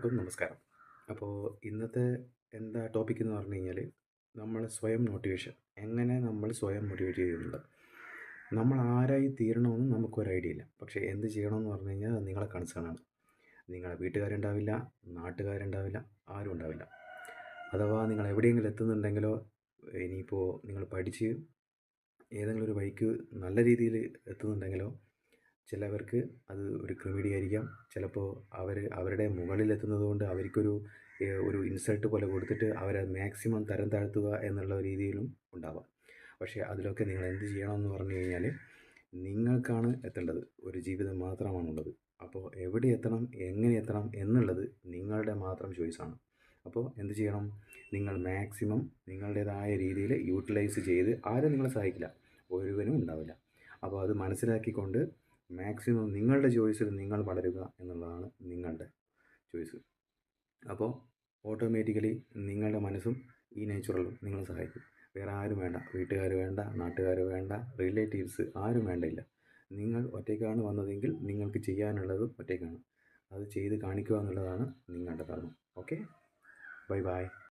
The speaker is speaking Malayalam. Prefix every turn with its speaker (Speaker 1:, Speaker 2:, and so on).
Speaker 1: എല്ലാവർക്കും നമസ്കാരം. അപ്പോൾ ഇന്നത്തെ എന്താ ടോപ്പിക് എന്ന് പറഞ്ഞു കഴിഞ്ഞാൽ നമ്മൾ സ്വയം മോട്ടിവേഷൻ എങ്ങനെ നമ്മൾ സ്വയം മോട്ടിവേറ്റ് ചെയ്യുന്നുണ്ട്. നമ്മൾ ആരായി തീരണമെന്ന് നമുക്കൊരു ഐഡിയ ഇല്ല. പക്ഷേ എന്ത് ചെയ്യണമെന്ന് പറഞ്ഞു കഴിഞ്ഞാൽ അത് നിങ്ങളെ കൺസേൺ ആണ്. നിങ്ങളെ വീട്ടുകാരുണ്ടാവില്ല, നാട്ടുകാരുണ്ടാവില്ല, ആരും ഉണ്ടാവില്ല. അഥവാ നിങ്ങൾ എവിടെയെങ്കിലും എത്തുന്നുണ്ടെങ്കിലോ ഇനിയിപ്പോൾ നിങ്ങൾ പഠിച്ച് ഏതെങ്കിലും ഒരു വഴിക്ക് നല്ല രീതിയിൽ എത്തുന്നുണ്ടെങ്കിലോ ചിലവർക്ക് അത് ഒരു ക്രിമിഡി ആയിരിക്കാം. ചിലപ്പോൾ അവരുടെ മുകളിലെത്തുന്നത് കൊണ്ട് അവർക്കൊരു ഒരു ഇൻസൾട്ട് പോലെ കൊടുത്തിട്ട് അവരെ മാക്സിമം തരം താഴ്ത്തുക എന്നുള്ള രീതിയിലും ഉണ്ടാവാം. പക്ഷേ അതിലൊക്കെ നിങ്ങൾ എന്ത് ചെയ്യണമെന്ന് പറഞ്ഞു കഴിഞ്ഞാൽ നിങ്ങൾക്കാണ് എത്തേണ്ടത്. ഒരു ജീവിതം മാത്രമാണുള്ളത്. അപ്പോൾ എവിടെ എത്തണം, എങ്ങനെ എത്തണം എന്നുള്ളത് നിങ്ങളുടെ മാത്രം ചോയ്സാണ്. അപ്പോൾ എന്ത് ചെയ്യണം? നിങ്ങൾ മാക്സിമം നിങ്ങളുടേതായ രീതിയിൽ യൂട്ടിലൈസ് ചെയ്ത് ആരും നിങ്ങളെ സഹായിക്കില്ല. ഒരുവനും ഉണ്ടാവില്ല. അപ്പോൾ അത് മനസ്സിലാക്കിക്കൊണ്ട് മാക്സിമം നിങ്ങളുടെ ചോയ്സിൽ നിങ്ങൾ വളരുക എന്നുള്ളതാണ് നിങ്ങളുടെ ചോയ്സ്. അപ്പോൾ ഓട്ടോമാറ്റിക്കലി നിങ്ങളുടെ മനസ്സും ഈ നേച്ചുറലും നിങ്ങളെ സഹായിക്കും. വേറെ ആരും വേണ്ട, വീട്ടുകാർ വേണ്ട, നാട്ടുകാർ വേണ്ട, റിലേറ്റീവ്സ് ആരും വേണ്ടില്ല. നിങ്ങൾ ഒറ്റയ്ക്കാണ് വന്നതെങ്കിൽ നിങ്ങൾക്ക് ചെയ്യാനുള്ളത് ഒറ്റയ്ക്കാണ്. അത് ചെയ്ത് കാണിക്കുക എന്നുള്ളതാണ് നിങ്ങളുടെ ധർമ്മം. Okay, bye bye.